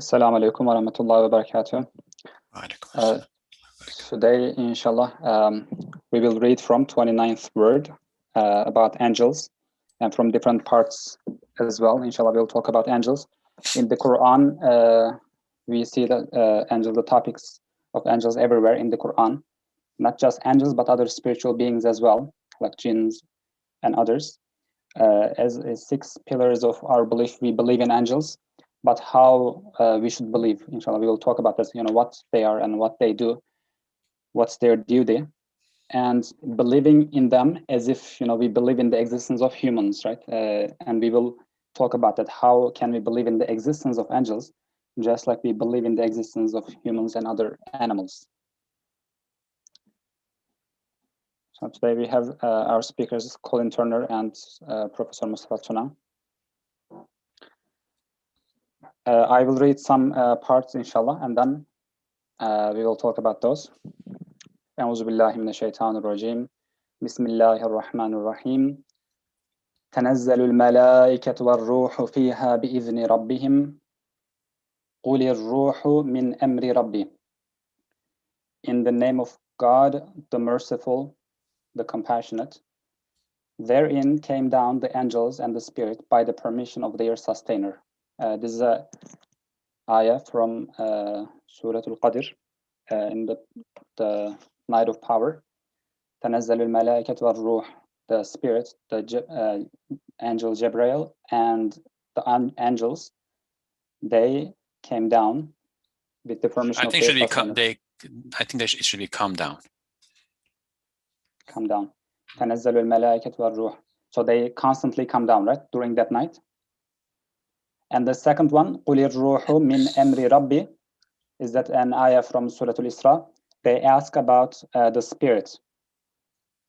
Assalamu alaikum wa rahmatullahi wa barakatuh. Alaikum assalam. Today, inshallah, we will read from 29th word about angels, and from different parts as well. Inshallah, we'll talk about angels. In the Quran, we see that angels, the topics of angels everywhere in the Quran, not just angels, but other spiritual beings as well, like jinns and others. As 6 pillars of our belief, we believe in angels, but how we should believe, inshallah, we will talk about this, what they are and what they do, what's their duty, and believing in them as if, we believe in the existence of humans, right? And we will talk about that. How can we believe in the existence of angels, just like we believe in the existence of humans and other animals? So today we have our speakers, Colin Turner and Professor Mustafa Tuna. I will read some parts, inshallah, and then we will talk about those. أعوذ بالله من الشيطان الرجيم. بسم الله الرحمن الرحيم. تنزل الملائكة والروح فيها بإذن ربهم. قل الروح من أمر ربي. In the name of God, the merciful, the compassionate. Therein came down the angels and the spirit by the permission of their sustainer. This is a ayah from Surah Al-Qadr, in the night of power. تنزل الملائكة والروح, the spirit, the angel Gabriel, and the angels, they came down with the permission of their sustainer. I think it should be come down. Come down. تنزل الملائكة والروح. So they constantly come down, right, during that night. And the second one, قُلِ الرُّوحُ مِنْ أَمْرِ رَبِّي, is that an ayah from Surah Al-Isra. They ask about the spirit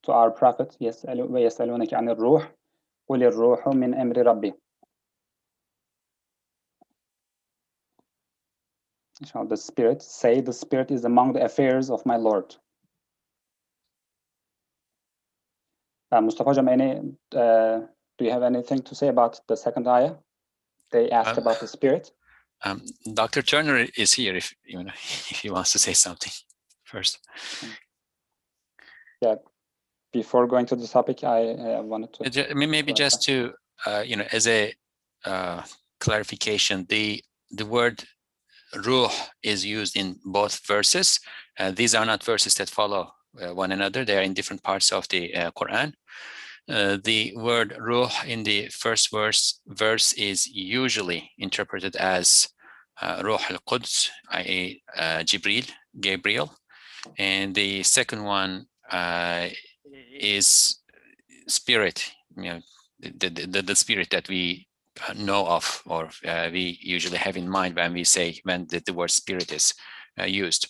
to our prophet. وَيَسْأَلُونَكَ عَنِ الرُّوحِ قُلِ الرُّوحُ مِنْ أَمْرِ رَبِّي. The spirit, say the spirit is among the affairs of my Lord. Mustafa Jam, do you have anything to say about the second ayah? They ask about the spirit. Dr. Turner is here if he wants to say something first. Yeah, before going to the topic, I wanted to maybe just to as a clarification, the word ruh is used in both verses. These are not verses that follow one another. They are in different parts of the Quran. The word ruh in the first verse is usually interpreted as ruh al-Quds, i.e. Gabriel, and the second one is spirit, the spirit that we know of, or we usually have in mind when the word spirit is used.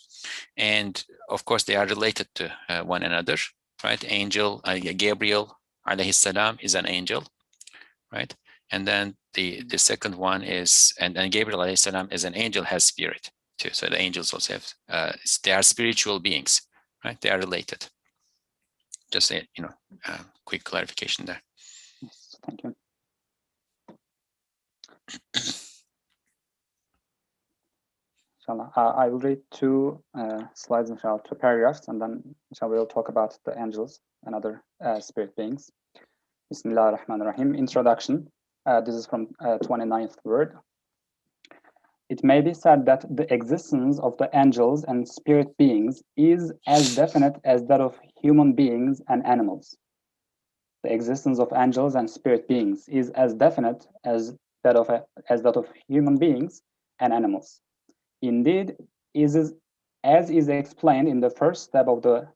And of course they are related to one another, right? Angel, Gabriel alayhi salam is an angel, right? And then the second one is, and Gabriel alayhi salam is an angel, has spirit too. So the angels also have, they are spiritual beings, right? They are related. Just a quick clarification there. Yes, thank you. Inshallah, I will read 2 slides, inshallah, 2 paragraphs, and then inshallah we'll talk about the angels and other spirit beings. Bismillah ar-Rahman ar-Rahim. Introduction. This is from 29th word. It may be said that the existence of the angels and spirit beings is as definite as that of human beings and animals. The existence of angels and spirit beings is as definite as that of human beings and animals. Indeed, as is explained in the first step of the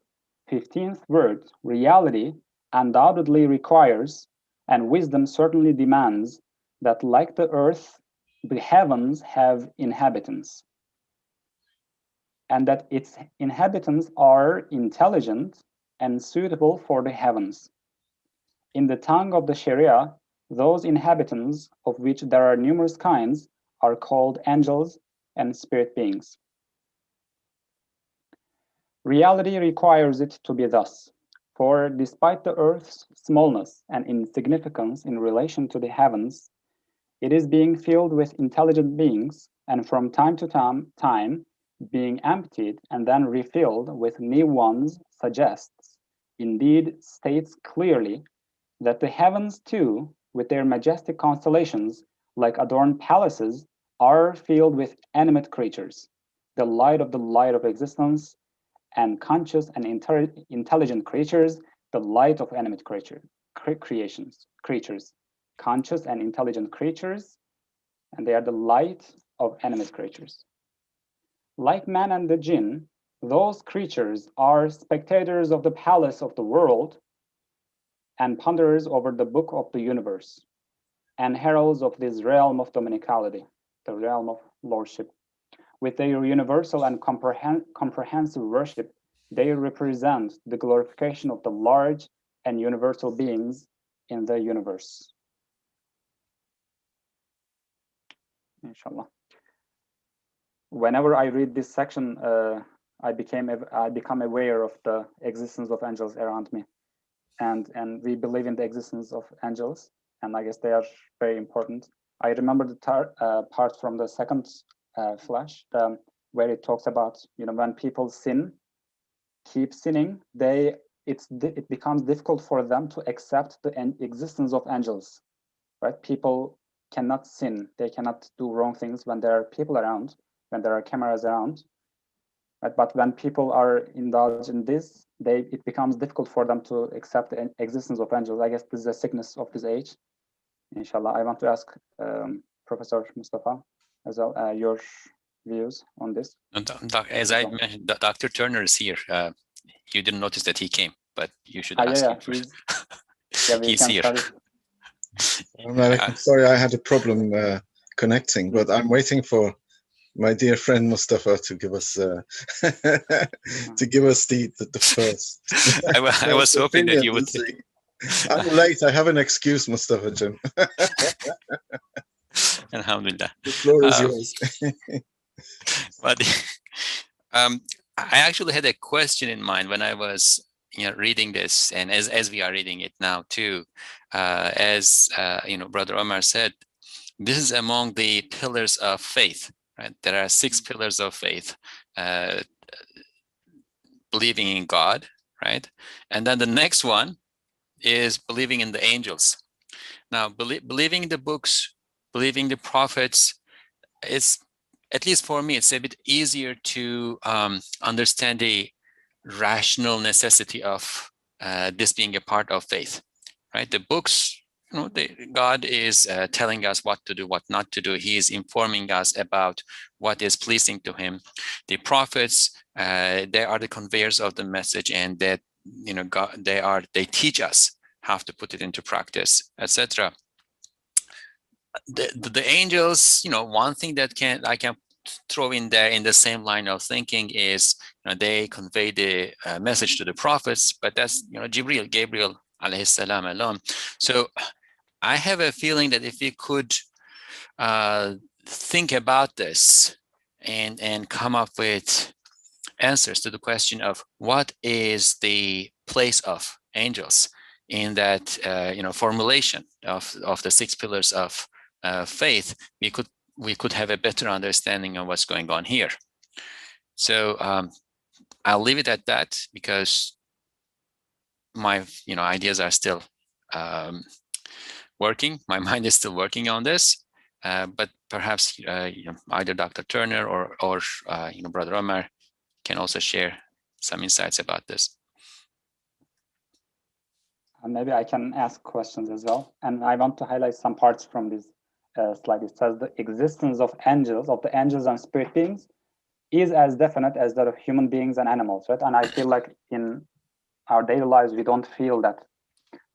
15th word, reality undoubtedly requires, and wisdom certainly demands, that like the earth, the heavens have inhabitants, and that its inhabitants are intelligent and suitable for the heavens. In the tongue of the Sharia, those inhabitants, of which there are numerous kinds, are called angels and spirit beings. Reality requires it to be thus, for despite the earth's smallness and insignificance in relation to the heavens, it is being filled with intelligent beings and from time to time being emptied and then refilled with new ones suggests, indeed states clearly, that the heavens too, with their majestic constellations, like adorned palaces, are filled with animate creatures, the light of existence, and conscious and intelligent creatures, the light of animate creatures, conscious and intelligent creatures, and they are the light of animate creatures. Like man and the jinn, those creatures are spectators of the palace of the world and ponderers over the book of the universe, and heralds of this realm of dominicality, the realm of lordship. With their universal and comprehensive worship, they represent the glorification of the large and universal beings in the universe. Inshallah. Whenever I read this section, I become aware of the existence of angels around me, and we believe in the existence of angels, and I guess they are very important. I remember the part from the second flash where it talks about, when people keep sinning, it becomes difficult for them to accept the existence of angels, right? People cannot sin, they cannot do wrong things when there are people around, when there are cameras around, right? But when people are indulged in this, it becomes difficult for them to accept the existence of angels. I guess this is a sickness of this age. Inshallah, I want to ask Professor Mustafa as well your views on this. As I mentioned, Dr. Turner is here. You didn't notice that he came, but you should ask him first. He's here. I'm sorry, I had a problem connecting, but I'm waiting for my dear friend Mustafa to give us the first. I was hoping that you would. I'm late. I have an excuse, Mustafa Jim. Alhamdulillah. The floor is yours. But I actually had a question in mind when I was reading this, and as we are reading it now too, as Brother Omar said, this is among the pillars of faith, right? There are 6 pillars of faith: believing in God, right? And then the next one is believing in the angels. Now, believing in the books, believing the prophets, is, at least for me, it's a bit easier to understand the rational necessity of this being a part of faith, right? The books, God is telling us what to do, what not to do. He is informing us about what is pleasing to him. The prophets, they are the conveyors of the message, and that they teach us how to put it into practice, etc. The angels, one thing that I can throw in there in the same line of thinking is, they convey the message to the prophets, but that's Gabriel alayhi salam alone. So I have a feeling that if we could think about this and come up with answers to the question of what is the place of angels in that formulation of the 6 pillars of faith, we could have a better understanding of what's going on here. So I'll leave it at that, because my ideas are still working. My mind is still working on this, but perhaps either Dr. Turner or Brother Omar can also share some insights about this. And maybe I can ask questions as well. And I want to highlight some parts from this slide. It says the existence of the angels and spirit beings is as definite as that of human beings and animals, right? And I feel like in our daily lives, we don't feel that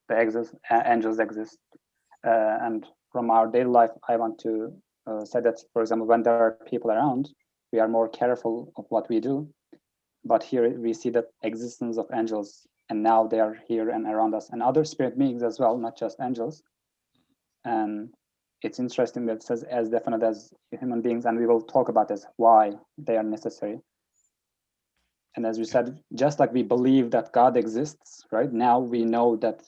the angels exist. And from our daily life, I want to say that, for example, when there are people around, we are more careful of what we do. But here we see the existence of angels, and now they are here and around us, and other spirit beings as well, not just angels. And it's interesting that it says as definite as human beings, and we will talk about this, why they are necessary. And as we said, just like we believe that God exists, right? Now we know that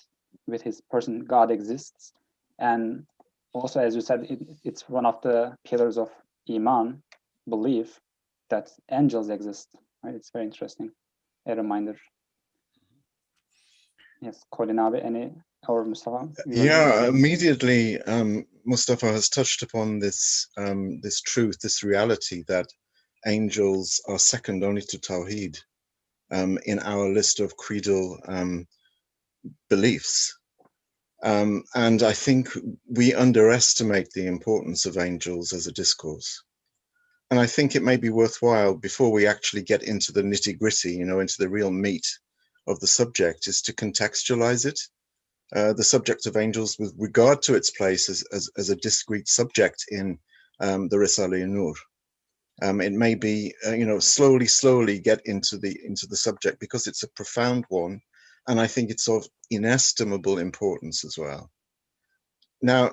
with his person, God exists. And also, as you said, it's one of the pillars of iman, belief that angels exist. Right? It's very interesting. A reminder. Yes, Colin abi, or Mustafa? Yeah, immediately Mustafa has touched upon this this truth, this reality that angels are second only to Tawheed in our list of creedal beliefs. And I think we underestimate the importance of angels as a discourse. And I think it may be worthwhile, before we actually get into the nitty-gritty, into the real meat of the subject, is to contextualize it. The subject of angels with regard to its place as a discrete subject in the Risale-i Nur. It may be, slowly get into the subject, because it's a profound one, and I think it's of inestimable importance as well. Now,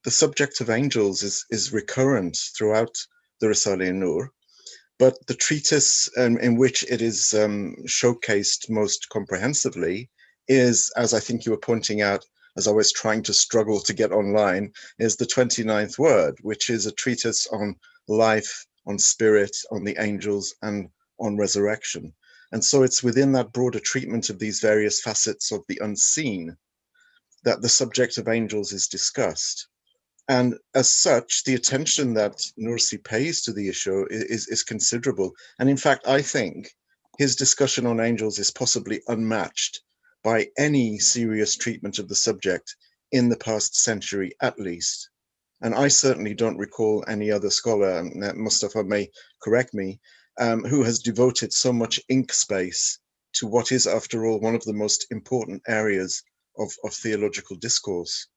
the subject of angels is recurrent throughout the Risale-i Nur, but the treatise in which it is showcased most comprehensively is, as I think you were pointing out, as I was trying to struggle to get online, is the 29th word, which is a treatise on life, on spirit, on the angels, and on resurrection. And so it's within that broader treatment of these various facets of the unseen that the subject of angels is discussed. And as such, the attention that Nursi pays to the issue is considerable. And in fact, I think his discussion on angels is possibly unmatched by any serious treatment of the subject in the past century, at least. And I certainly don't recall any other scholar, and Mustafa may correct me, who has devoted so much ink space to what is, after all, one of the most important areas of theological discourse.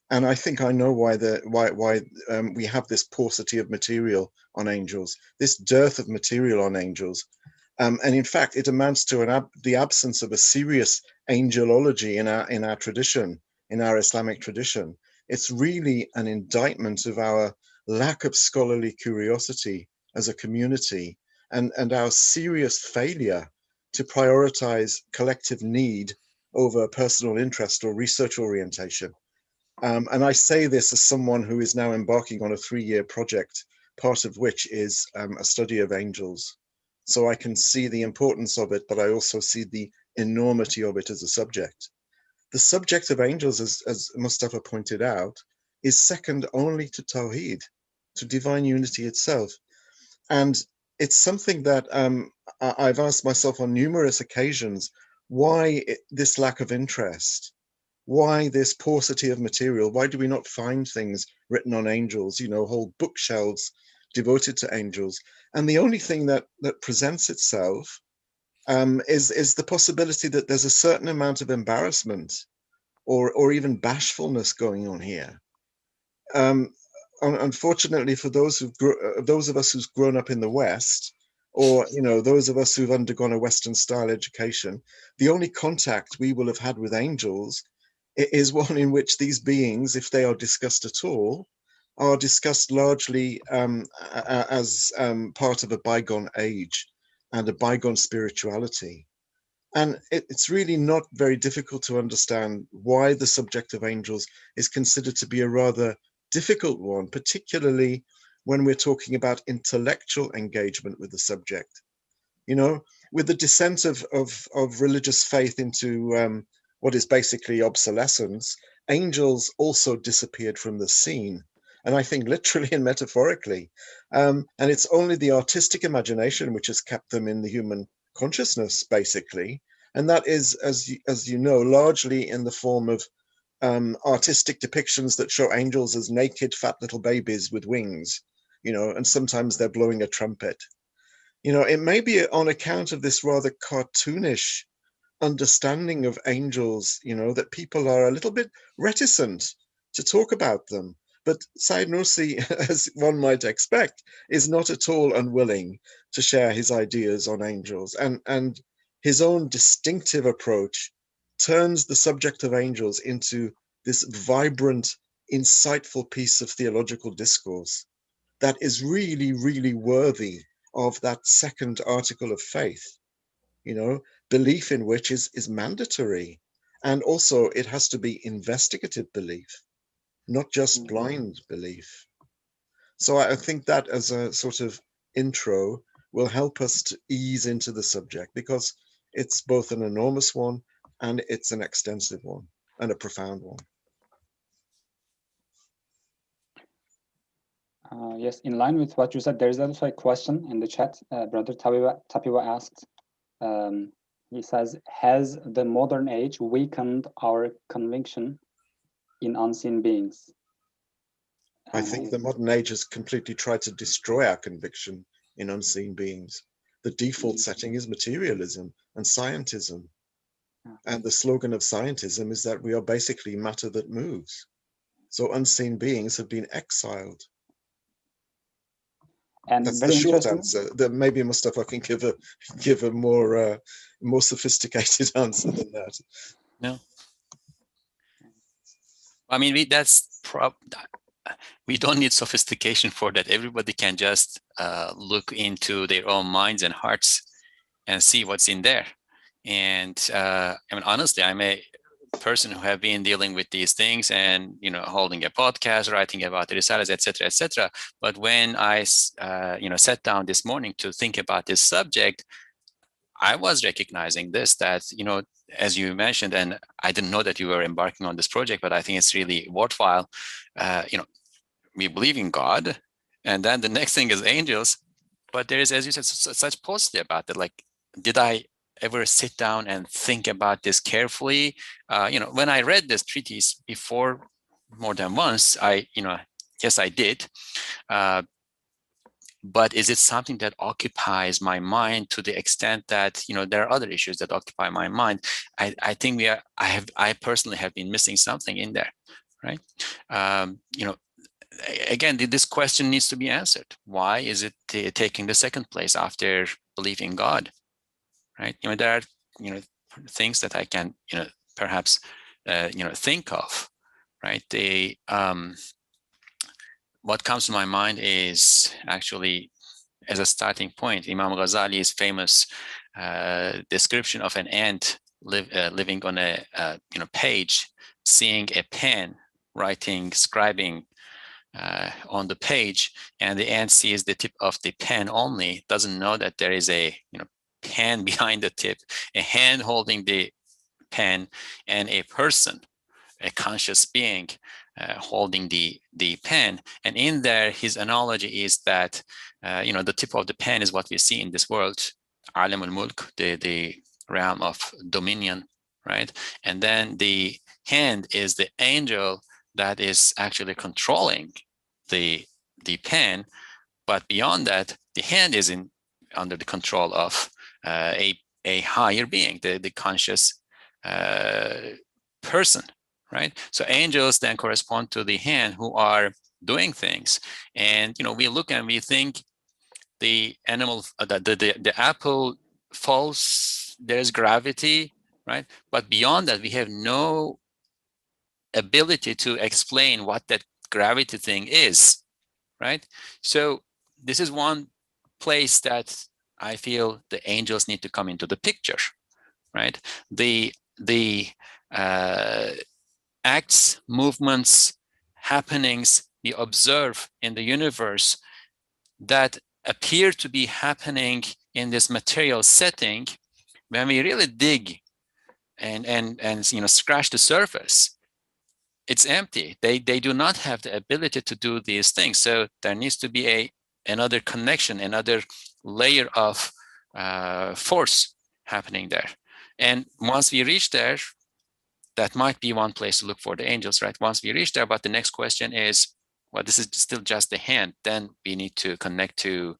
And I think I know why we have this paucity of material on angels, this dearth of material on angels. And in fact, it amounts to the absence of a serious angelology in our tradition, in our Islamic tradition. It's really an indictment of our lack of scholarly curiosity as a community, and our serious failure to prioritize collective need over personal interest or research orientation. And I say this as someone who is now embarking on a 3-year project, part of which is a study of angels. So I can see the importance of it, but I also see the enormity of it as a subject. The subject of angels, as Mustafa pointed out, is second only to Tawheed, to divine unity itself. And it's something that I've asked myself on numerous occasions, why this lack of interest? Why this paucity of material? Why do we not find things written on angels, whole bookshelves devoted to angels? And the only thing that presents itself is the possibility that there's a certain amount of embarrassment or even bashfulness going on here. Unfortunately, for those of us who've grown up in the West, or those of us who've undergone a Western style education, the only contact we will have had with angels is one in which these beings, if they are discussed at all, are discussed largely as part of a bygone age and a bygone spirituality. And it's really not very difficult to understand why the subject of angels is considered to be a rather difficult one, particularly when we're talking about intellectual engagement with the subject. With the descent of religious faith into what is basically obsolescence, angels also disappeared from the scene. And I think literally and metaphorically. And it's only the artistic imagination which has kept them in the human consciousness, basically. And that is, as you know, largely in the form of artistic depictions that show angels as naked, fat little babies with wings, and sometimes they're blowing a trumpet. It may be on account of this rather cartoonish understanding of angels, that people are a little bit reticent to talk about them. But Said Nursi, as one might expect, is not at all unwilling to share his ideas on angels. And his own distinctive approach turns the subject of angels into this vibrant, insightful piece of theological discourse that is really, really worthy of that second article of faith, belief in which is mandatory. And also it has to be investigative belief, not just blind belief. So I think that as a sort of intro will help us to ease into the subject, because it's both an enormous one and it's an extensive one and a profound one. Yes, in line with what you said, there is also a question in the chat. Brother Tapiwa asked, he says, has the modern age weakened our conviction in unseen beings? I think the modern age has completely tried to destroy our conviction in unseen beings. The default setting is materialism and scientism. And the slogan of scientism is that we are basically matter that moves. So unseen beings have been exiled. And that's very the short interesting answer. That maybe Mustafa can give a more sophisticated answer than that. No, I mean we don't need sophistication for that. Everybody can just look into their own minds and hearts and see what's in there. And I mean, honestly, I'm a person who have been dealing with these things and, you know, holding a podcast, writing about the Risales, etc., etc. But when I, you know, sat down this morning to think about this subject, I was recognizing this, that, you know, as you mentioned, and I didn't know that you were embarking on this project, but I think it's really worthwhile. You know, we believe in God, and then the next thing is angels. But there is, as you said, such paucity about it. Like, did I ever sit down and think about this carefully? You know, when I read this treatise before more than once, you know, yes, I did. But is it something that occupies my mind to the extent that, you know, there are other issues that occupy my mind? I think I personally have been missing something in there, right? You know, again, this question needs to be answered. Why is it taking the second place after belief in God, right? You know, there are, you know, things that I can, you know, perhaps, you know, think of, right? What comes to my mind is actually, as a starting point, Imam Ghazali's famous description of an ant living on a you know, page, seeing a pen, writing, scribing on the page, and the ant sees the tip of the pen only, doesn't know that there is a, you know, pen behind the tip, a hand holding the pen, and a person, a conscious being, holding the pen. And in there, his analogy is that, you know, the tip of the pen is what we see in this world, Alam al-Mulk, the realm of dominion, right? And then the hand is the angel that is actually controlling the pen. But beyond that, the hand is under the control of a higher being, the conscious person, right? So angels then correspond to the hand, who are doing things. And, you know, we look and we think the animal, the apple falls, there's gravity, right? But beyond that, we have no ability to explain what that gravity thing is, right? So this is one place that I feel the angels need to come into the picture, right? The acts, movements, happenings we observe in the universe that appear to be happening in this material setting, when we really dig and you know, scratch the surface, it's empty. They do not have the ability to do these things. So there needs to be another connection, another layer of force happening there. And once we reach there, that might be one place to look for the angels, right? Once we reach there, but the next question is, well, this is still just the hand. Then we need to connect to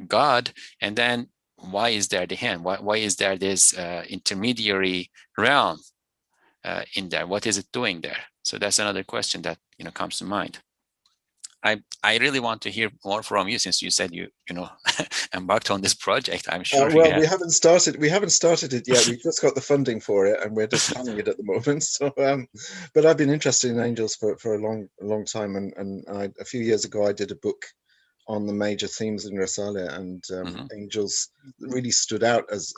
God. And then why is there the hand? Why is there this intermediary realm in there? What is it doing there? So that's another question that, you know, comes to mind. I really want to hear more from you, since you said you know, embarked on this project. I'm sure well, we haven't started it yet. We've just got the funding for it, and we're just planning it at the moment. So but I've been interested in angels for a long time, and a few years ago I did a book on the major themes in Risale, and angels really stood out as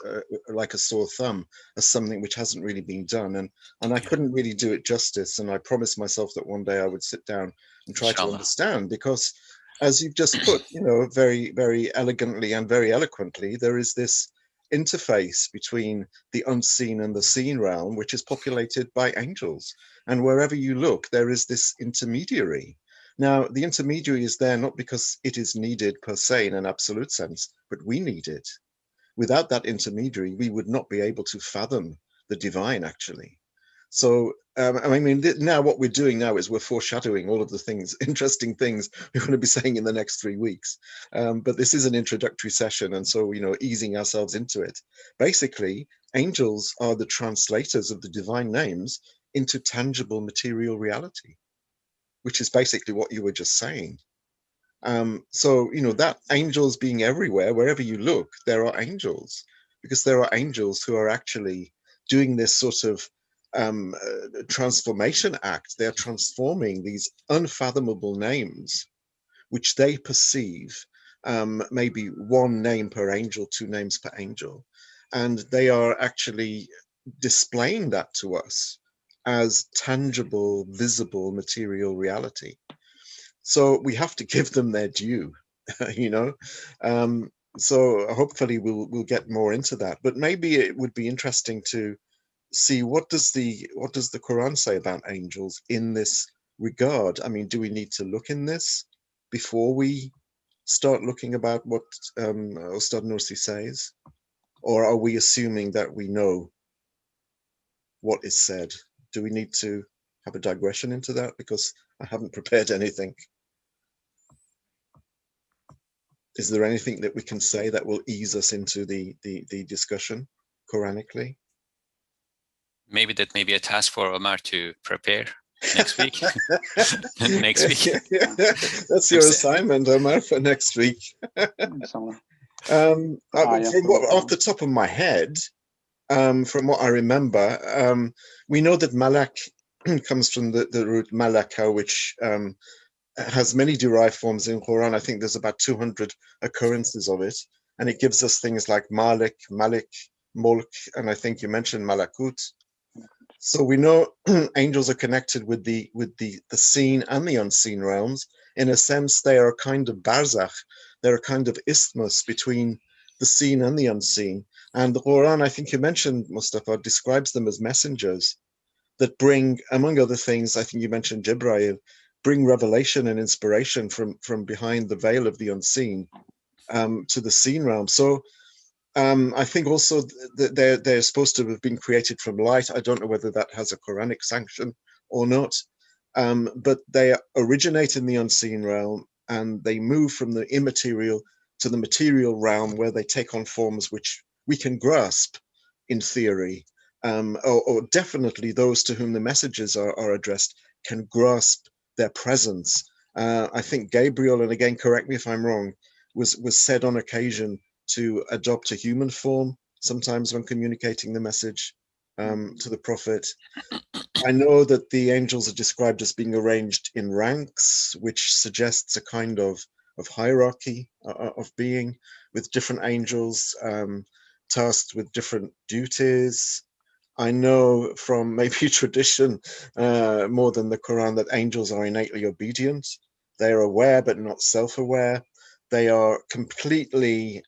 like a sore thumb, as something which hasn't really been done, and I couldn't really do it justice. And I promised myself that one day I would sit down and try to understand, because as you've just put, you know, very, very elegantly and very eloquently, there is this interface between the unseen and the seen realm, which is populated by angels. And wherever you look, there is this intermediary. Now, the intermediary is there not because it is needed per se in an absolute sense, but we need it. Without that intermediary, we would not be able to fathom the divine, actually. So, I mean, now what we're doing now is we're foreshadowing all of the things, interesting things we're going to be saying in the next 3 weeks. But this is an introductory session, and so, you know, easing ourselves into it. Basically, angels are the translators of the divine names into tangible material reality, which is basically what you were just saying. So, you know, that angels being everywhere, wherever you look, there are angels, because there are angels who are actually doing this sort of transformation act. They're transforming these unfathomable names, which they perceive maybe one name per angel, 2 names per angel. And they are actually displaying that to us as tangible, visible, material reality. So we have to give them their due, you know. So hopefully we'll get more into that. But maybe it would be interesting to see what does the Quran say about angels in this regard. I mean, do we need to look in this before we start looking about what Ustad Nursi says, or are we assuming that we know what is said? Do we need to have a digression into that? Because I haven't prepared anything. Is there anything that we can say that will ease us into the discussion Quranically? Maybe that may be a task for Omar to prepare next week. Next week. That's your assignment, Omar, for next week. From what, off the top of my head, from what I remember, we know that Malak comes from the root Malaka, which has many derived forms in Quran. I think there's about 200 occurrences of it, and it gives us things like Malik, Mulk, and I think you mentioned Malakut. So we know angels are connected with the seen and the unseen realms. In a sense, they are a kind of barzakh. They're a kind of isthmus between the seen and the unseen. And the Quran, I think you mentioned, Mustafa, describes them as messengers that bring, among other things, I think you mentioned Jibreel, bring revelation and inspiration from behind the veil of the unseen to the seen realm. So I think also that they're supposed to have been created from light. I don't know whether that has a Quranic sanction or not, but they originate in the unseen realm, and they move from the immaterial to the material realm, where they take on forms which we can grasp in theory, or definitely those to whom the messages are addressed can grasp their presence. I think Gabriel, and again, correct me if I'm wrong, was said on occasion to adopt a human form, sometimes when communicating the message to the prophet. I know that the angels are described as being arranged in ranks, which suggests a kind of hierarchy of being, with different angels tasked with different duties. I know from maybe tradition, more than the Quran, that angels are innately obedient. They are aware but not self-aware. They are completely,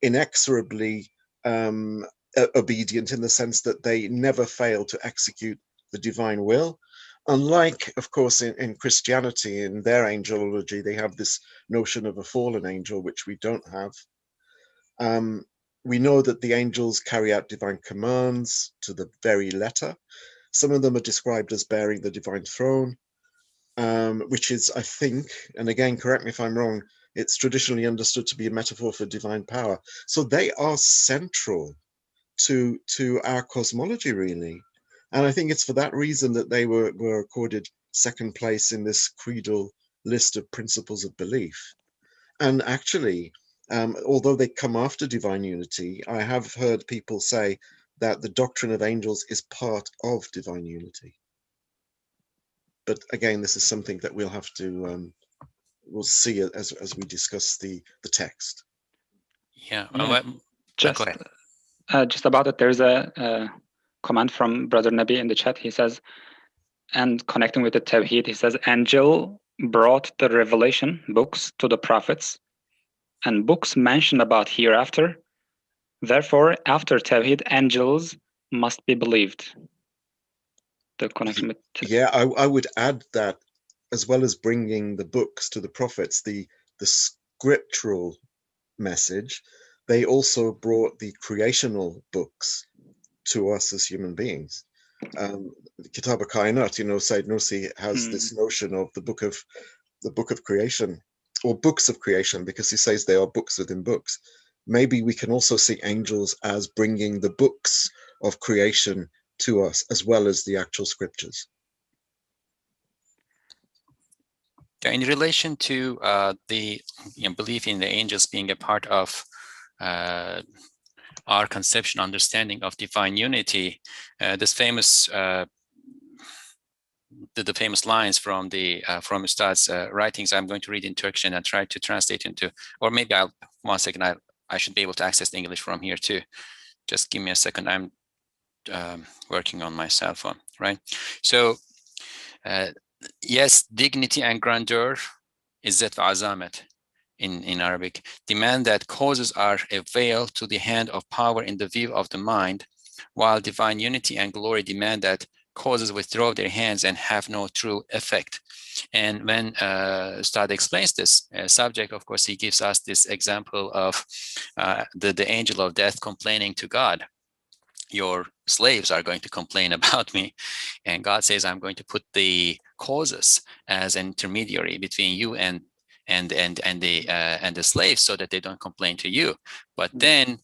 inexorably obedient, in the sense that they never fail to execute the divine will. Unlike, of course, in Christianity, in their angelology, they have this notion of a fallen angel, which we don't have. We know that the angels carry out divine commands to the very letter. Some of them are described as bearing the divine throne, which is, I think, and again, correct me if I'm wrong, it's traditionally understood to be a metaphor for divine power. So they are central to our cosmology, really. And I think it's for that reason that they were accorded second place in this creedal list of principles of belief. And actually, although they come after divine unity, I have heard people say that the doctrine of angels is part of divine unity. But again, this is something that we'll have to see it as we discuss the text. Yeah. Yeah. Go Just ahead. just about it, there's a comment from Brother Nabi in the chat. He says, and connecting with the Tawheed, he says, angel brought the revelation books to the prophets, and books mentioned about hereafter. Therefore, after Tawheed, angels must be believed. The connection with Yeah, I would add that, as well as bringing the books to the prophets, the scriptural message, they also brought the creational books to us as human beings. Kitab al-Kainat, Sayyid Nursi has this notion of the book of creation, or books of creation, because he says they are books within books. Maybe we can also see angels as bringing the books of creation to us, as well as the actual scriptures. In relation to the belief in the angels being a part of our conception, understanding of divine unity, this famous the famous lines from Ustad's writings, I'm going to read in Turkish and try to translate into, or maybe one second, I should be able to access the English from here too. Just give me a second. I'm working on my cell phone, right? So yes, dignity and grandeur, izzet wa azamet in Arabic, demand that causes are a veil to the hand of power in the view of the mind, while divine unity and glory demand that causes withdraw their hands and have no true effect. And when Ustad explains this subject, of course, he gives us this example of the angel of death complaining to God. Your slaves are going to complain about me, and God says, I'm going to put the causes as an intermediary between you and the slaves, so that they don't complain to you. But then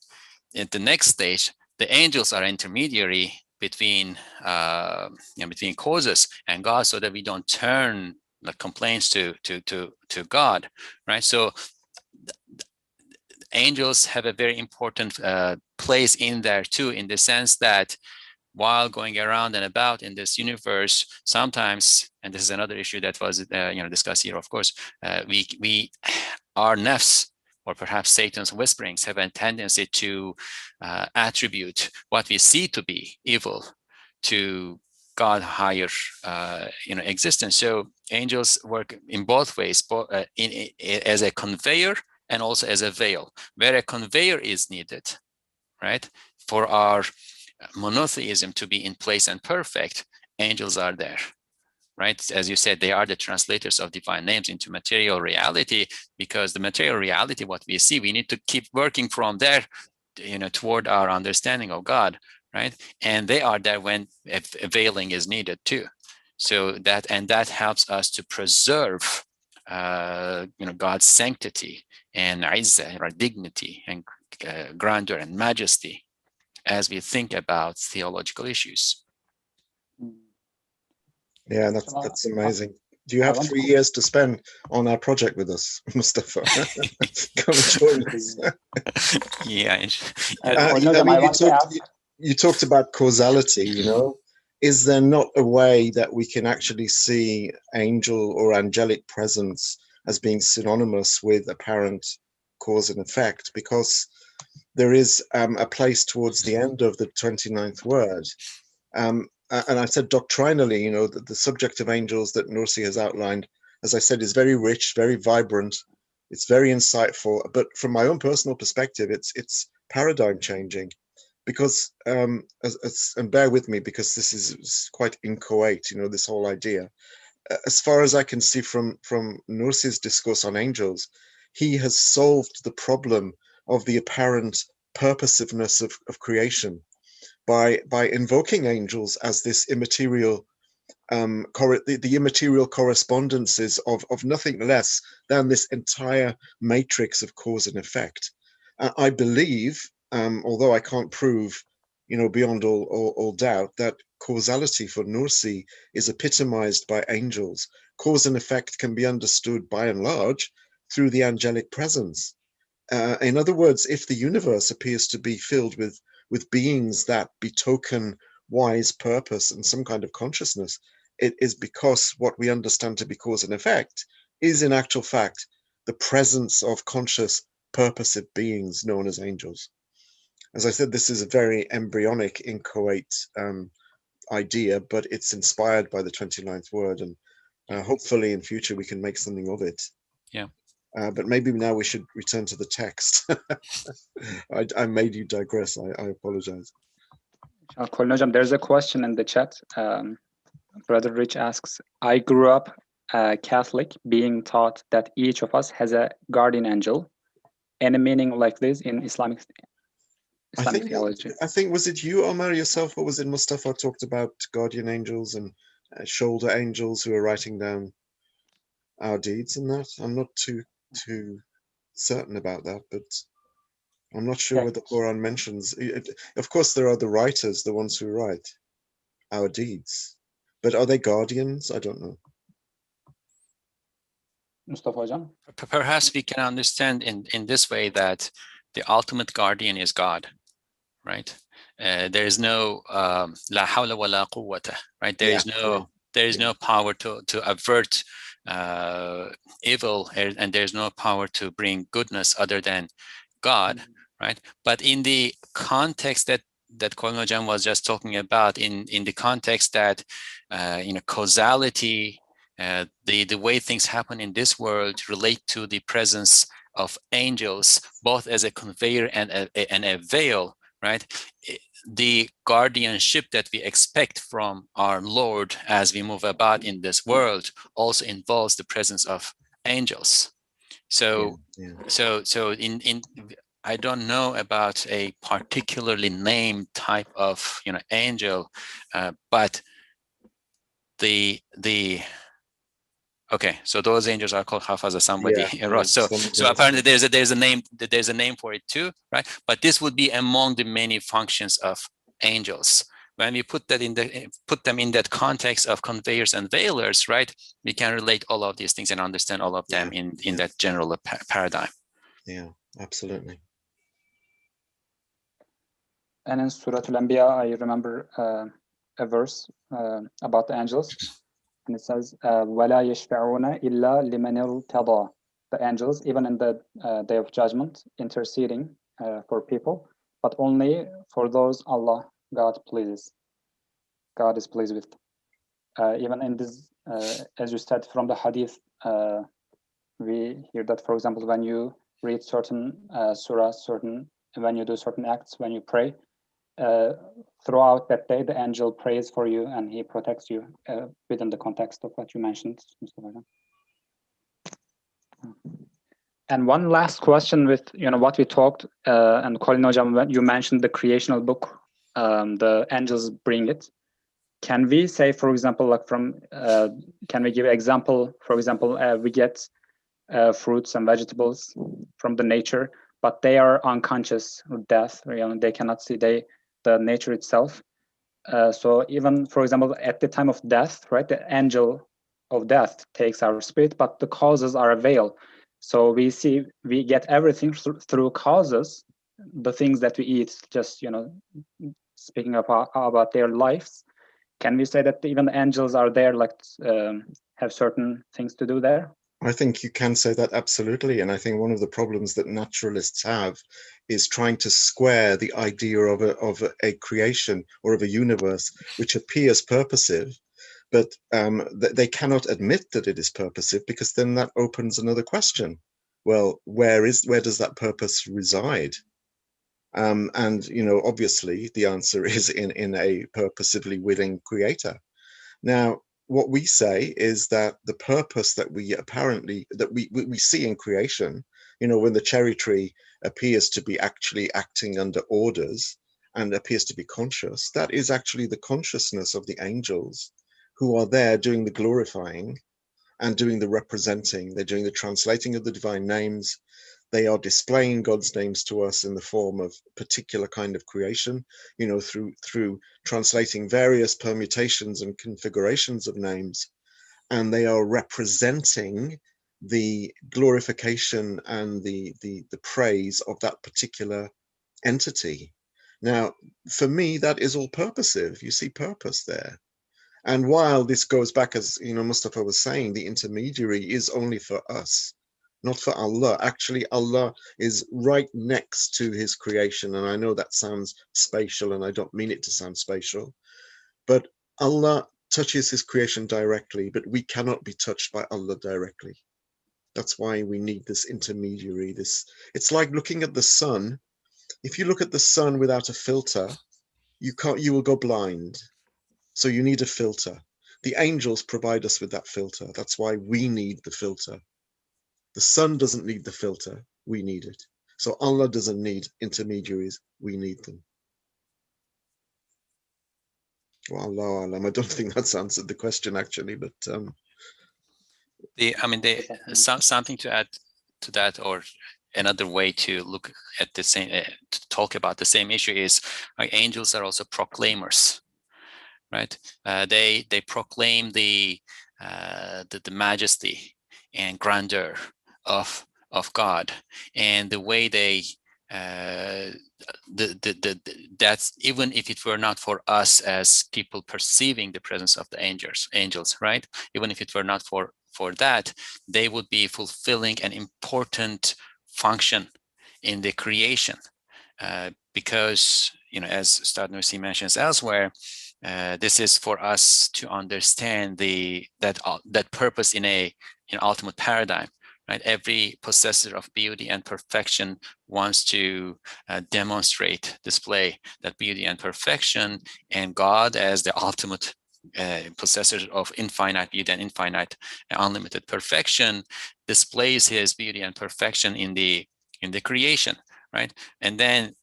at the next stage, the angels are intermediary between between causes and God, so that we don't turn the complaints to God, right? So angels have a very important place in there too, in the sense that while going around and about in this universe, sometimes, and this is another issue that was discussed here, of course, our nafs, or perhaps Satan's whisperings, have a tendency to attribute what we see to be evil to God higher existence. So angels work in both ways, as a conveyor and also as a veil. Where a conveyor is needed, right, for our monotheism to be in place and perfect, angels are there, right? As you said, they are the translators of divine names into material reality, because the material reality, what we see, we need to keep working from there, toward our understanding of God, right? And they are there when a veiling is needed too. So that helps us to preserve, God's sanctity and izzah, or dignity, and grandeur and majesty, as we think about theological issues. Yeah, that's amazing. Do you have 3 years to spend on our project with us, Mustafa? Come and join us. Yeah. You talked about causality, Is there not a way that we can actually see angel or angelic presence as being synonymous with apparent cause and effect? Because there is a place towards the end of the 29th word. And I said doctrinally, that the subject of angels that Nursi has outlined, as I said, is very rich, very vibrant. It's very insightful. But from my own personal perspective, it's paradigm changing, because, and bear with me, because this is quite inchoate, this whole idea. As far as I can see from Nursi's discourse on angels, he has solved the problem of the apparent purposiveness of creation by invoking angels as this immaterial, the immaterial correspondences of nothing less than this entire matrix of cause and effect. I believe, although I can't prove, beyond all doubt, that causality for Nursi is epitomized by angels. Cause and effect can be understood by and large through the angelic presence. In other words, if the universe appears to be filled with beings that betoken wise purpose and some kind of consciousness, it is because what we understand to be cause and effect is in actual fact the presence of conscious, purposive beings known as angels. As I said, this is a very embryonic, inchoate idea, but it's inspired by the 29th word, and hopefully in future we can make something of it. Yeah. But maybe now we should return to the text. I made you digress. I apologize. Colin Hocam, there's a question in the chat. Brother Rich asks, I grew up Catholic, being taught that each of us has a guardian angel. Any meaning like this in Islamic theology? I think, was it you, Omar, yourself, or was it Mustafa, talked about guardian angels and shoulder angels who are writing down our deeds and that? I'm not too certain about that, but I'm not sure what the Quran mentions. Of course, there are the writers, the ones who write our deeds, but are they guardians? I don't know. Mustafa Hocam? Perhaps we can understand in this way that the ultimate guardian is God, right? There is no la hawla wa la quwwata, right? There is no power to avert evil, and there's no power to bring goodness other than God, right? But in the context that Colin Hocam was just talking about, in the context that causality, the way things happen in this world relate to the presence of angels, both as a conveyor and a veil, right? The guardianship that we expect from our Lord as we move about in this world also involves the presence of angels. So in I don't know about a particularly named type of angel, but okay, so those angels are called hafaza, somebody wrote. So apparently there's a name for it too, right? But this would be among the many functions of angels. When we put them in that context of conveyors and veilers, right? We can relate all of these things and understand all of them in that general paradigm. Yeah, absolutely. And in Surah Al-Anbiya, I remember a verse about the angels, and it says, وَلَا يَشْفَعُونَ إِلَّا لِمَنِ ارْتَضَى. The angels, even in the Day of Judgment, interceding for people, but only for those God pleases. God is pleased with. Even in this, as you said, from the Hadith, we hear that, for example, when you read certain surahs, when you do certain acts, when you pray, throughout that day, the angel prays for you and he protects you within the context of what you mentioned, Mr. Vagan. And one last question with what we talked, and Colin Hocam, when you mentioned the creational book, the angels bring it. Can we say, for example, like can we give an example? For example, we get fruits and vegetables from the nature, but they are unconscious of death. They cannot see the nature itself. So even, for example, at the time of death, right, the angel of death takes our spirit, but the causes are a veil. So we get everything through causes, the things that we eat, just, speaking about their lives. Can we say that even the angels are there, like have certain things to do there? I think you can say that absolutely. And I think one of the problems that naturalists have is trying to square the idea of a creation or of a universe which appears purposive, but they cannot admit that it is purposive, because then that opens another question. Well, where does that purpose reside? And obviously the answer is in a purposively willing creator. Now, what we say is that the purpose that we see in creation, when the cherry tree appears to be actually acting under orders and appears to be conscious, that is actually the consciousness of the angels who are there doing the glorifying and doing the representing. They're doing the translating of the divine names. They are displaying God's names to us in the form of particular kind of creation, through translating various permutations and configurations of names. And they are representing the glorification and the praise of that particular entity. Now, for me, that is all purposive. You see purpose there. And while this goes back, as Mustafa was saying, the intermediary is only for us, not for Allah. Actually, Allah is right next to his creation. And I know that sounds spatial, and I don't mean it to sound spatial, but Allah touches his creation directly, but we cannot be touched by Allah directly. That's why we need this intermediary. It's like looking at the sun. If you look at the sun without a filter, you will go blind. So you need a filter. The angels provide us with that filter. That's why we need the filter. The sun doesn't need the filter. We need it. So Allah doesn't need intermediaries. We need them. Well, Allah Alam. I don't think that's answered the question actually, but something to add to that, or another way to look at the same, to talk about the same issue is angels are also proclaimers, right? They proclaim the majesty and grandeur of God, and the way they that's even if it were not for us as people perceiving the presence of the angels, right? Even if it were not for that, they would be fulfilling an important function in the creation, because as Ustad Nursi mentions elsewhere, this is for us to understand that purpose in an ultimate paradigm. Right? Every possessor of beauty and perfection wants to demonstrate, display that beauty and perfection, and God, as the ultimate possessor of infinite beauty and infinite unlimited perfection, displays his beauty and perfection in the creation, right? And then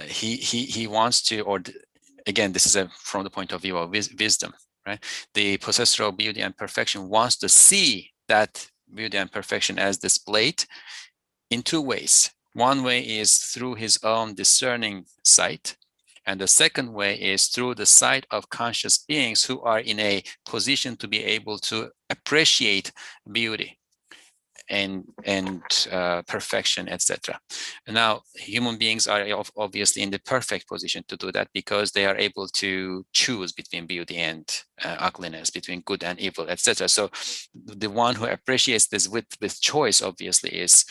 he wants to, or again, this is from the point of view of wisdom, right? The possessor of beauty and perfection wants to see that beauty and perfection as displayed in two ways. One way is through his own discerning sight, and the second way is through the sight of conscious beings who are in a position to be able to appreciate beauty and perfection, etc. Now, human beings are obviously in the perfect position to do that, because they are able to choose between beauty and ugliness, between good and evil, etc. So the one who appreciates this with choice obviously is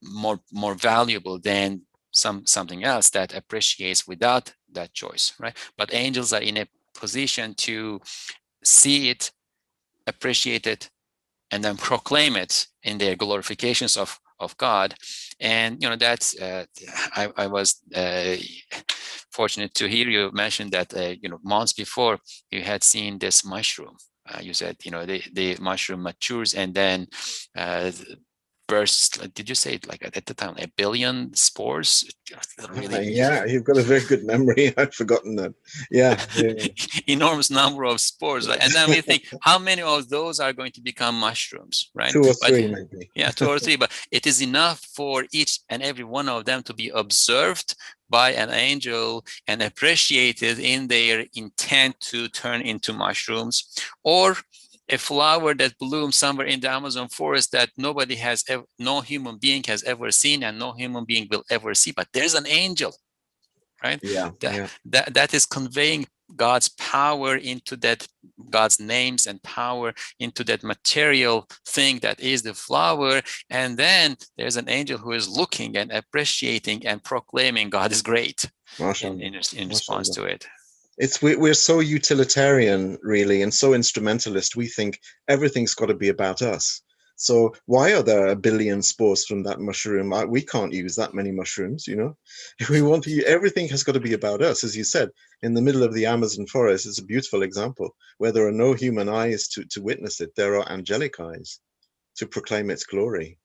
more valuable than something else that appreciates without that choice, right? But angels are in a position to see it, appreciate it, and then proclaim it in their glorifications of God. And that's I was fortunate to hear you mention that months before you had seen this mushroom. You said the mushroom matures and then bursts. Did you say it like at the time 1 billion spores? Really? Yeah, you've got a very good memory. I'd forgotten that. Yeah. Enormous number of spores, right? And then we think, how many of those are going to become mushrooms, right? 2 or 3 maybe. Yeah, 2 or 3, but it is enough for each and every one of them to be observed by an angel and appreciated in their intent to turn into mushrooms, or a flower that blooms somewhere in the Amazon forest that no human being has ever seen and no human being will ever see, but there's an angel, right? Yeah. That is conveying God's power into that, God's names and power into that material thing that is the flower. And then there's an angel who is looking and appreciating and proclaiming God is great in response to it. We're so utilitarian, really, and so instrumentalist. We think everything's got to be about us. So why are there 1 billion spores from that mushroom? We can't use that many mushrooms, If we want to, everything has got to be about us. As you said, in the middle of the Amazon forest, it's a beautiful example where there are no human eyes to witness it. There are angelic eyes to proclaim its glory.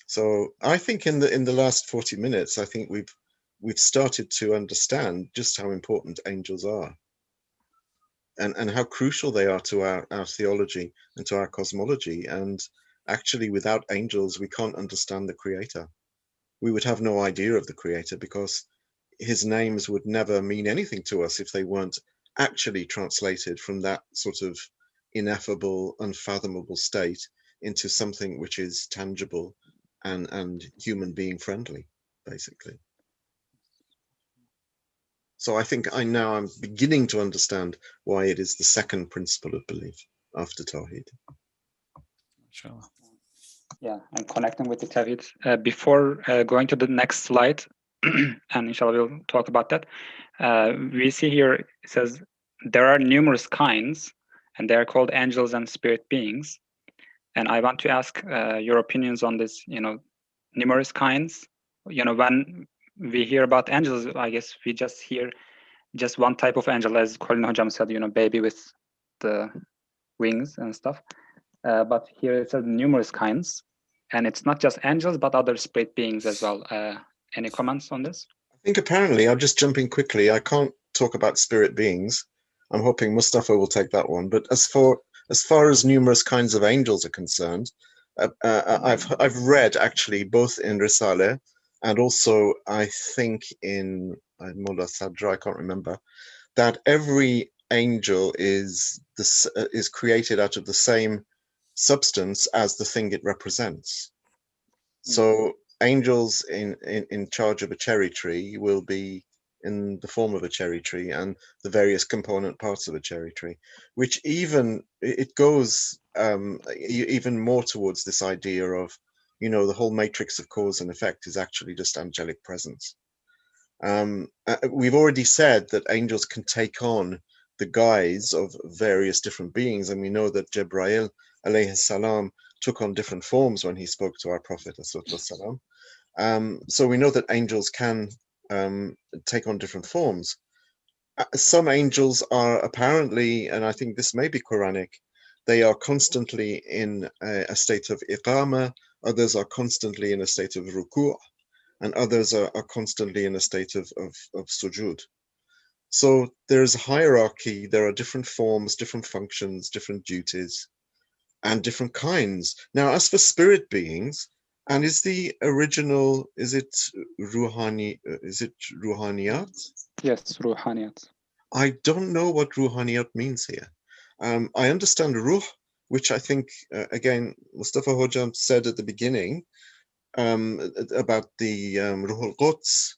So I think in the last 40 minutes, I think we've started to understand just how important angels are and how crucial they are to our theology and to our cosmology. And actually, without angels, we can't understand the Creator. We would have no idea of the Creator because his names would never mean anything to us if they weren't actually translated from that sort of ineffable, unfathomable state into something which is tangible and human being friendly, basically. So I think I'm beginning to understand why it is the second principle of belief after Tawheed. Sure. Yeah, and connecting with the Tawheed. Before going to the next slide, and inshallah we'll talk about that, we see here it says there are numerous kinds, and they are called angels and spirit beings. And I want to ask your opinions on this, numerous kinds. When we hear about angels, I guess we just hear just one type of angel, as Colin Hojam said, baby with the wings and stuff. But here it says numerous kinds. And it's not just angels, but other spirit beings as well. Any comments on this? I think apparently, I'll just jump in quickly. I can't talk about spirit beings. I'm hoping Mustafa will take that one. But as far as numerous kinds of angels are concerned, I've read actually both in Risale and also I think in Mullah Sadra, I can't remember, that every angel is created out of the same substance as the thing it represents. So angels in charge of a cherry tree will be in the form of a cherry tree and the various component parts of a cherry tree, which it goes even more towards this idea of, the whole matrix of cause and effect is actually just angelic presence. We've already said that angels can take on the guise of various different beings, and we know that Jibreel alayhi salam took on different forms when he spoke to our Prophet. So we know that angels can take on different forms. Some angels are apparently, and I think this may be Quranic, they are constantly in a state of iqama, others are constantly in a state of ruku', and others are constantly in a state of sujud. So there's a hierarchy, there are different forms, different functions, different duties, and different kinds. Now, as for spirit beings, and is it ruhaniyat? Yes, ruhaniyat. I don't know what ruhaniyat means here. I understand ruh, which I think, again, Mustafa Hojam said at the beginning, about the Ruh al-Quds.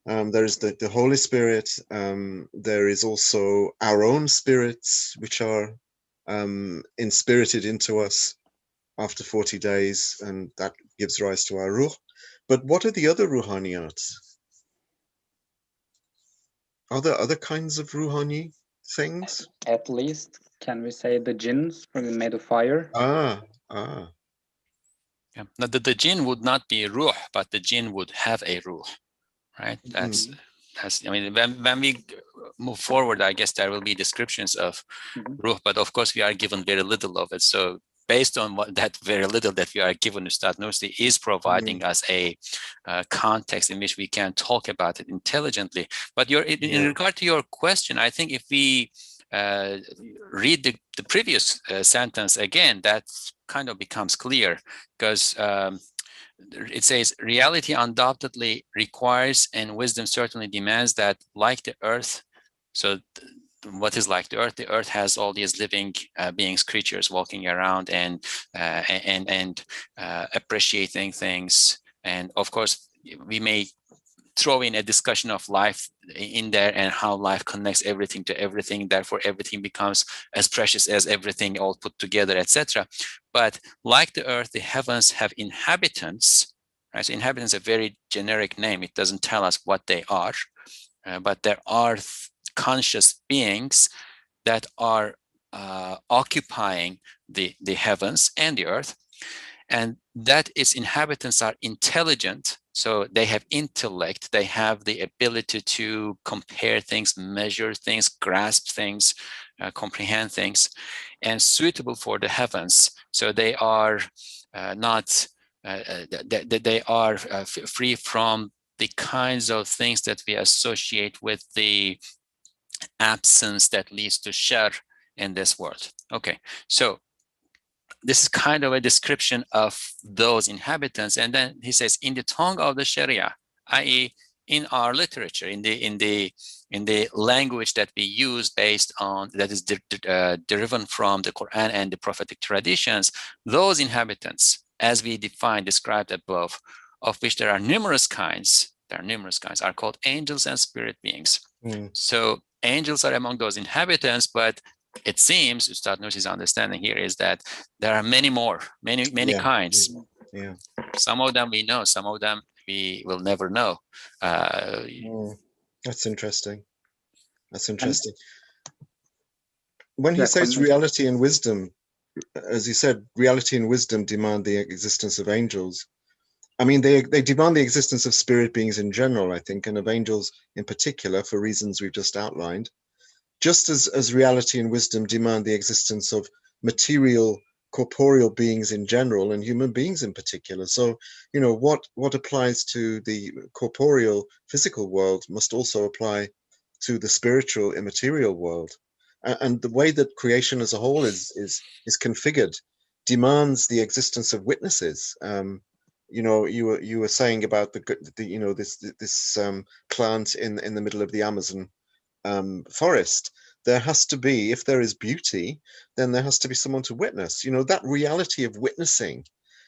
There is the Holy Spirit. There is also our own spirits, which are inspirited into us after 40 days, and that gives rise to our Ruh. But what are the other Ruhaniyat? Are there other kinds of Ruhani things? At least, can we say the jinns made of fire? Ah. Yeah. Now, the jinn would not be ruh, but the jinn would have a ruh, right? That's I mean, when we move forward, I guess there will be descriptions of ruh, but of course we are given very little of it. So based on that very little that we are given, Ustad Nursi is providing us a context in which we can talk about it intelligently. But in regard to your question, I think if we read the previous sentence again, that kind of becomes clear, because it says, reality undoubtedly requires and wisdom certainly demands that, like the earth, so what is like the earth? The earth has all these living beings, creatures walking around and appreciating things. And of course, we may throw in a discussion of life in there and how life connects everything to everything. Therefore, everything becomes as precious as everything all put together, etc. But like the earth, the heavens have inhabitants. Right? So inhabitants is a very generic name. It doesn't tell us what they are, but there are conscious beings that are occupying the heavens and the earth, and that its inhabitants are intelligent. So they have intellect, they have the ability to compare things, measure things, grasp things, comprehend things, and suitable for the heavens. So they are they are free from the kinds of things that we associate with the absence that leads to shar in this world. Okay, so this is kind of a description of those inhabitants. And then he says, in the tongue of the Sharia, i.e., in our literature, in the language that we use based on, that is derived from the Qur'an and the prophetic traditions, those inhabitants, as we described above, of which there are numerous kinds, there are numerous kinds, are called angels and spirit beings. Mm. So angels are among those inhabitants, but it seems, Ustad Nursi's understanding here is that there are many more, many Yeah. kinds. Yeah. Some of them we know, some of them we will never know. That's interesting. That's And interesting. When he yeah, says continue. reality and wisdom, as you said, reality and wisdom demand the existence of angels. I mean, they demand the existence of spirit beings in general, I think, and of angels in particular, for reasons we've just outlined. Just as reality and wisdom demand the existence of material, corporeal beings in general, and human beings in particular. So, you know, what applies to the corporeal, physical world must also apply to the spiritual, immaterial world. And the way that creation as a whole is configured demands the existence of witnesses. You know, you were saying about the you know, this plant in the middle of the Amazon forest. There has to be, if there is beauty, then there has to be someone to witness. You know, that reality of witnessing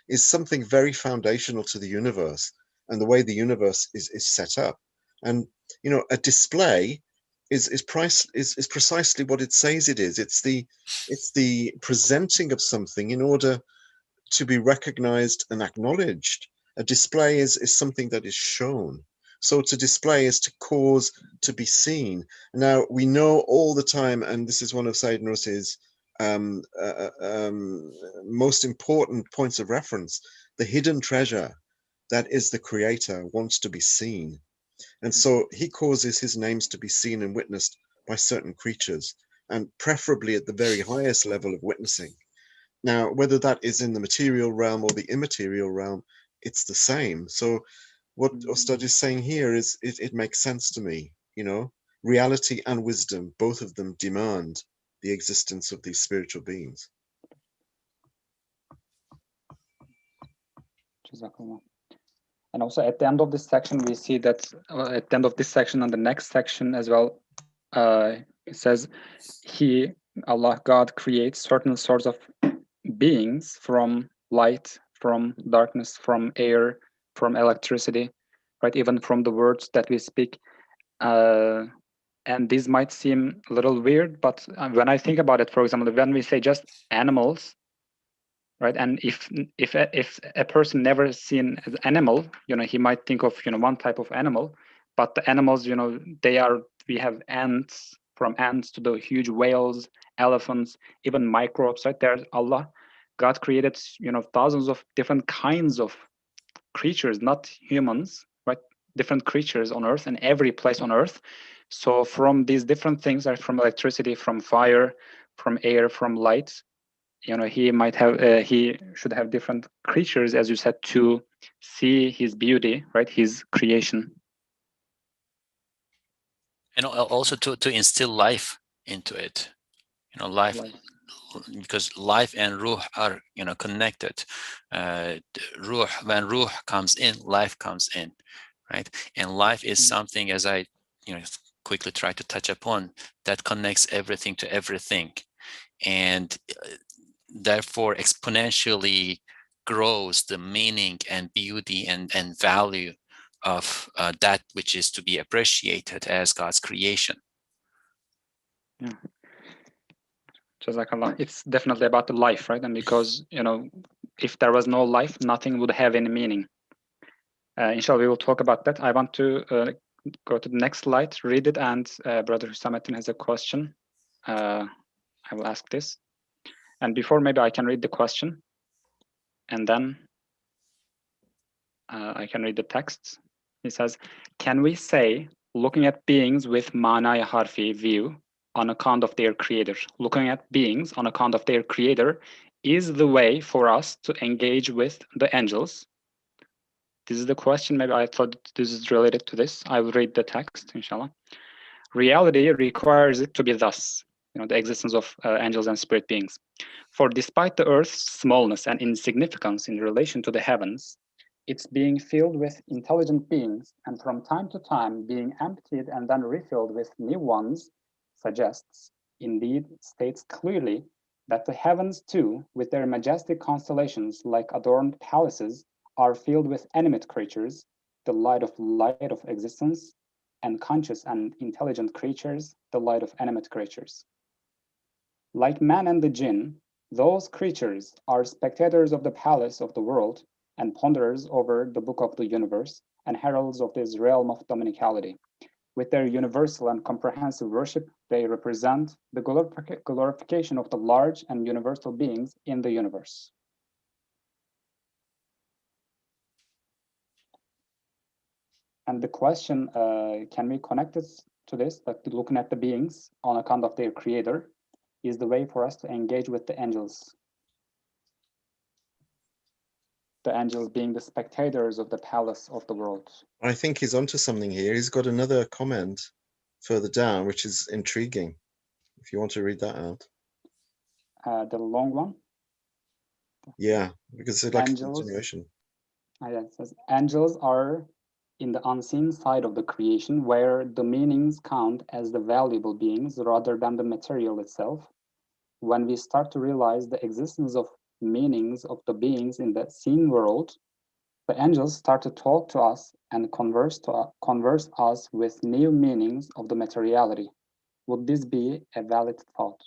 is something very foundational to the universe and the way the universe is set up. And you know, a display is precisely what it says it is. It's the presenting of something in order to be recognized and acknowledged. A display is something that is shown. So to display is to cause to be seen. Now, we know all the time, and this is one of Sayyid Nursi's most important points of reference, the hidden treasure that is the creator wants to be seen. And so he causes his names to be seen and witnessed by certain creatures, and preferably at the very highest level of witnessing. Now, whether that is in the material realm or the immaterial realm, it's the same. So what Ustad is saying here is it makes sense to me, you know, reality and wisdom, both of them demand the existence of these spiritual beings. And also at the end of this section, we see that at the end of this section and the next section as well, it says, Allah, God creates certain sorts of beings from light, from darkness, from air, from electricity, right? Even from the words that we speak. And these might seem a little weird, but when I think about it, for example, when we say just animals, right? And if a person never seen an animal, you know, he might think of, you know, one type of animal, but the animals, you know, we have ants, from ants to the huge whales, elephants, even microbes, right? There's God created, you know, thousands of different kinds of creatures, not humans, right? Different creatures on Earth and every place on Earth. So from these different things, right, from electricity, from fire, from air, from light, you know, he should have different creatures, as you said, to see his beauty, right? His creation. And also to instill life into it, you know, life. Because life and ruh are, you know, connected. Ruh, when ruh comes in, life comes in, right? And life is something, as I, you know, quickly try to touch upon, that connects everything to everything, and therefore exponentially grows the meaning and beauty and value of that which is to be appreciated as God's creation. Yeah. Jazakallah. It's definitely about the life, right? And because, you know, if there was no life, nothing would have any meaning. Inshallah, we will talk about that. I want to go to the next slide, read it, and Brother Hüsamettin has a question. I will ask this. And before, maybe I can read the question, and then I can read the text. He says, can we say, looking at beings with manaya harfi view on account of their creator, looking at beings on account of their creator is the way for us to engage with the angels? This is the question. Maybe I thought this is related to this. I will read the text, inshallah. Reality requires it to be thus, you know, the existence of angels and spirit beings. For despite the earth's smallness and insignificance in relation to the heavens, it's being filled with intelligent beings, and from time to time being emptied and then refilled with new ones, suggests, indeed states clearly, that the heavens too, with their majestic constellations like adorned palaces, are filled with animate creatures, the light of existence, and conscious and intelligent creatures, the light of animate creatures. Like man and the jinn, those creatures are spectators of the palace of the world and ponderers over the book of the universe and heralds of this realm of dominicality. With their universal and comprehensive worship, they represent the glorification of the large and universal beings in the universe. And the question, can we connect this to this, like looking at the beings on account of their creator, is the way for us to engage with the angels. The angels being the spectators of the palace of the world. I think he's onto something here. He's got another comment further down, which is intriguing. If you want to read that out. The long one? Yeah, because it's like angels, a continuation. Yeah, it says, angels are in the unseen side of the creation where the meanings count as the valuable beings rather than the material itself. When we start to realize the existence of meanings of the beings in the seen world, the angels start to talk to us and converse us with new meanings of the materiality. Would this be a valid thought?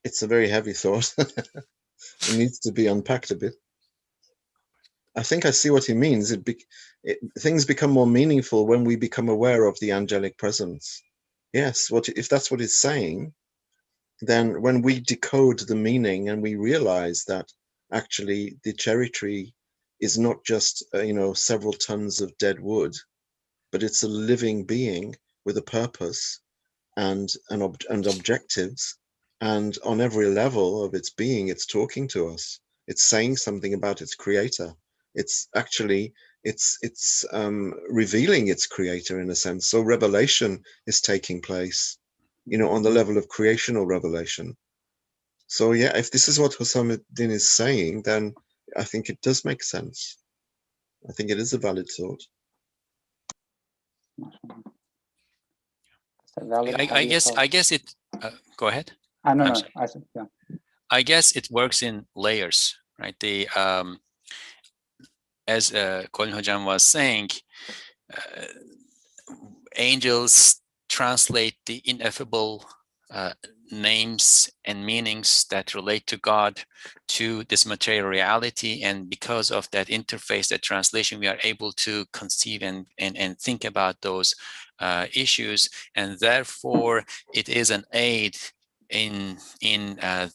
It's a very heavy thought. It needs to be unpacked a bit. I think I see what he means. Things become more meaningful when we become aware of the angelic presence. Yes, if that's what it's saying, then when we decode the meaning and we realize that actually the cherry tree is not just several tons of dead wood, but it's a living being with a purpose and objectives, and on every level of its being, it's talking to us. It's saying something about its creator. It's actually revealing its creator in a sense. So revelation is taking place, on the level of creational revelation. So yeah, if this is what Hussamuddin is saying, then I think it does make sense. I think it is a valid thought. I guess it. Go ahead. No. I said, yeah. I guess it works in layers, right? The as Colin Hojam was saying, angels translate the ineffable names and meanings that relate to God to this material reality, and because of that interface, that translation, we are able to conceive and think about those issues, and therefore it is an aid in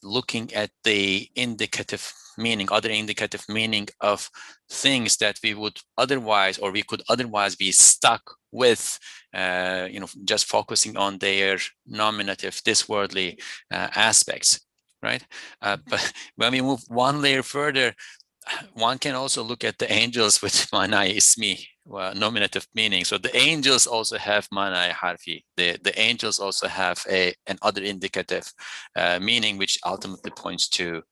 looking at the indicative meaning, other indicative meaning of things that we would otherwise, or we could otherwise be stuck with, just focusing on their nominative, this worldly aspects, right? But when we move one layer further, one can also look at the angels with manai ismi, nominative meaning. So the angels also have manai harfi. The angels also have an other indicative meaning, which ultimately points to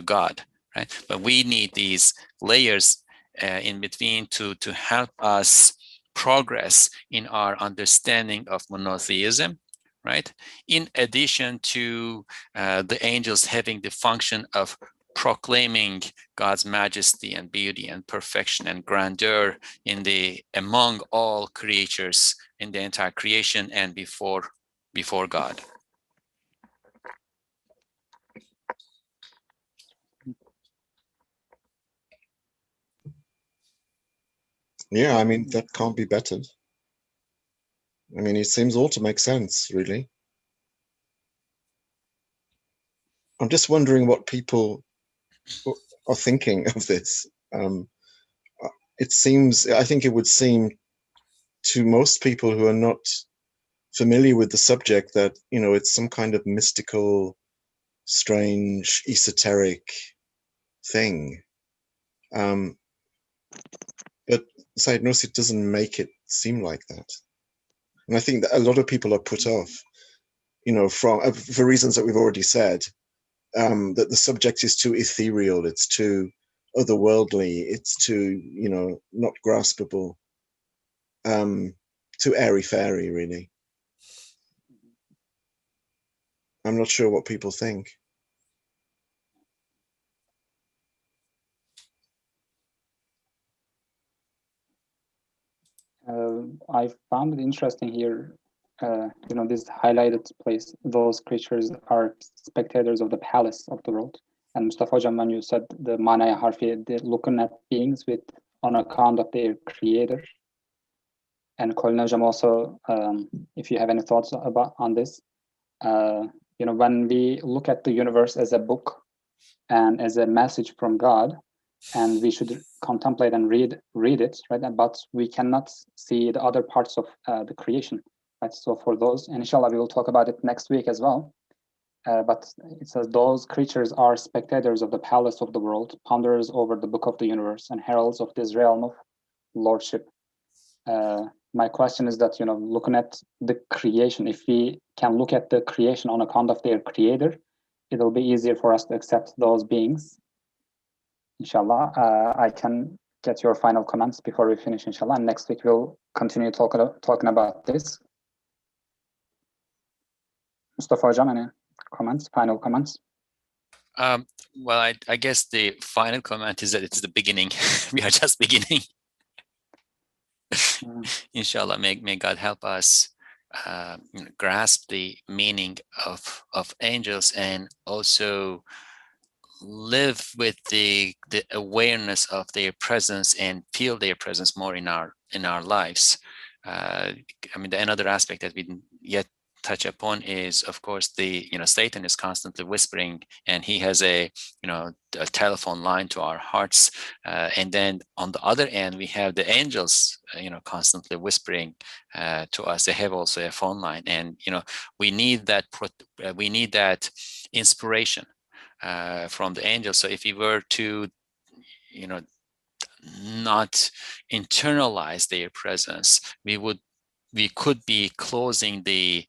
God, right? But we need these layers in between to help us progress in our understanding of monotheism, right? In addition to the angels having the function of proclaiming God's majesty and beauty and perfection and grandeur among all creatures in the entire creation and before God. Yeah, I mean, that can't be bettered. I mean, it seems all to make sense, really. I'm just wondering what people are thinking of this. I think it would seem to most people who are not familiar with the subject that, it's some kind of mystical, strange, esoteric thing. But Said Nursi doesn't make it seem like that. And I think that a lot of people are put off, for reasons that we've already said, that the subject is too ethereal, it's too otherworldly, it's too, not graspable, too airy-fairy, really. I'm not sure what people think. I found it interesting here, this highlighted place, those creatures are spectators of the palace of the world. And Mustafa Hocam, when you said the manaya harfi, they're looking at beings on account of their creator. And Kolina Hocam also, if you have any thoughts on this, when we look at the universe as a book and as a message from God, and we should contemplate and read it, right? But we cannot see the other parts of the creation, right? So for those, and inshallah, we will talk about it next week as well. But it says those creatures are spectators of the palace of the world, ponderers over the book of the universe, and heralds of this realm of lordship. My question is that, looking at the creation, if we can look at the creation on account of their creator, it'll be easier for us to accept those beings. Inshallah, I can get your final comments before we finish, inshallah. And next week we'll continue talking about this. Mustafa Hocam, any comments, final comments? Well, I guess the final comment is that it's the beginning. We are just beginning. Inshallah, may God help us grasp the meaning of angels, and also live with the awareness of their presence and feel their presence more in our lives. Another aspect that we didn't yet touch upon is, of course, Satan is constantly whispering, and he has a telephone line to our hearts, and then on the other end we have the angels constantly whispering to us. They have also a phone line, and we need that inspiration from the angels. So if we were to not internalize their presence, we could be closing the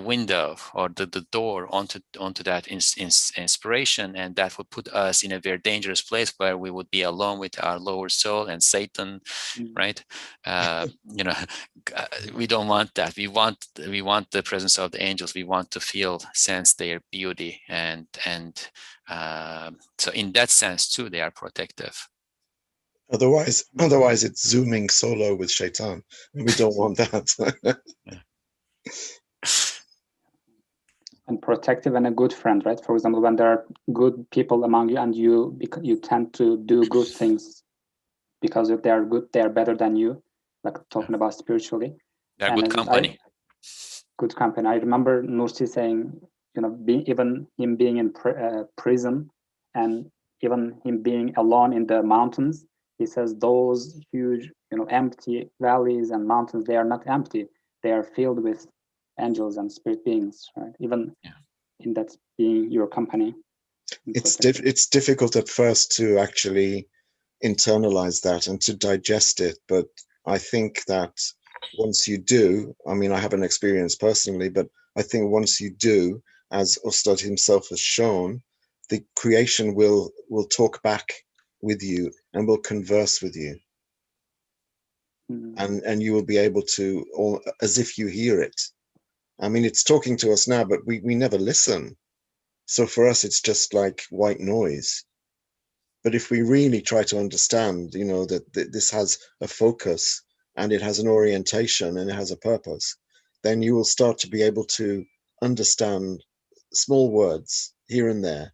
window or the door onto that inspiration, and that would put us in a very dangerous place where we would be alone with our lower soul and Satan, right? We don't want that. We want the presence of the angels. We want to sense their beauty, and so in that sense too, they are protective. Otherwise it's zooming solo with Shaitan, and we don't want that. And protective and a good friend, right? For example, when there are good people among you, and you tend to do good things because if they are good, they are better than you. Like talking about spiritually, they're good company. Good company. I remember Nursi saying, even him being in prison, and even him being alone in the mountains, he says those huge, empty valleys and mountains, they are not empty. They are filled with angels and spirit beings, right? Even in that being your company. It's difficult at first to actually internalize that and to digest it, but I think that once you do, I haven't experienced personally, but I think once you do, as Ustad himself has shown, the creation will talk back with you and will converse with you. And you will be able to, or as if you hear it. It's talking to us now, but we never listen. So for us, it's just like white noise. But if we really try to understand, that this has a focus and it has an orientation and it has a purpose, then you will start to be able to understand small words here and there,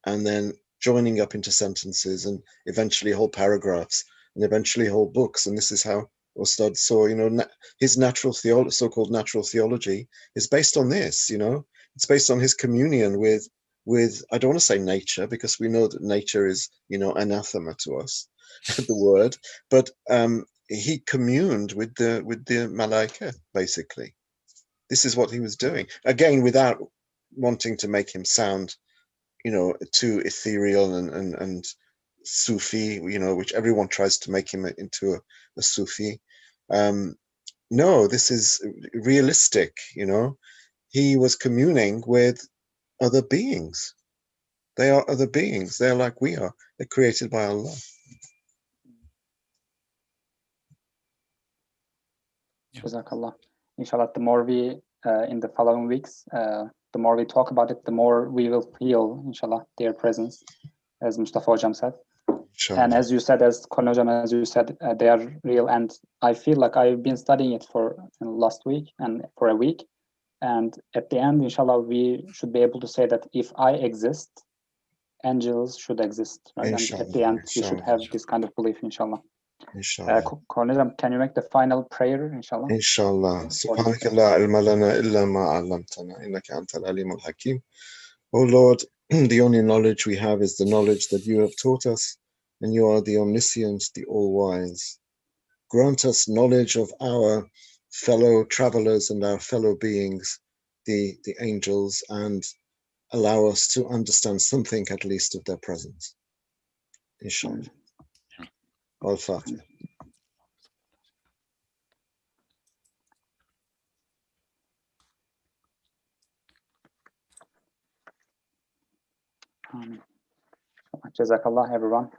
and then joining up into sentences and eventually whole paragraphs and eventually whole books. And this is how Ustad saw, his so-called natural theology is based on this, it's based on his communion with, I don't want to say nature, because we know that nature is, anathema to us, the word, but he communed with the malaika, basically. This is what he was doing, again, without wanting to make him sound, too ethereal and Sufi, which everyone tries to make him into a Sufi. No, this is realistic, He was communing with other beings. They are other beings. They're like we are. They're created by Allah. Jazakallah. Inshallah, the more we, in the following weeks, the more we talk about it, the more we will feel, inshallah, their presence, as Mustafa Hocam said. And as you said, as Konojam, as you said, they are real. And I feel like I've been studying it for last week and for a week. And at the end, inshallah, we should be able to say that if I exist, angels should exist, right? Inshallah, and at the end, we should have this kind of belief, inshallah. Konojam, can you make the final prayer, inshallah? Inshallah. Subhanaka la ilma lana illa ma 'allamtana innaka antal alimul hakim. O Lord, the only knowledge we have is the knowledge that you have taught us, and you are the omniscient, the all-wise. Grant us knowledge of our fellow travelers and our fellow beings, the angels, and allow us to understand something at least of their presence. Inshallah. Al-Fatiha. Jazakallah, everyone.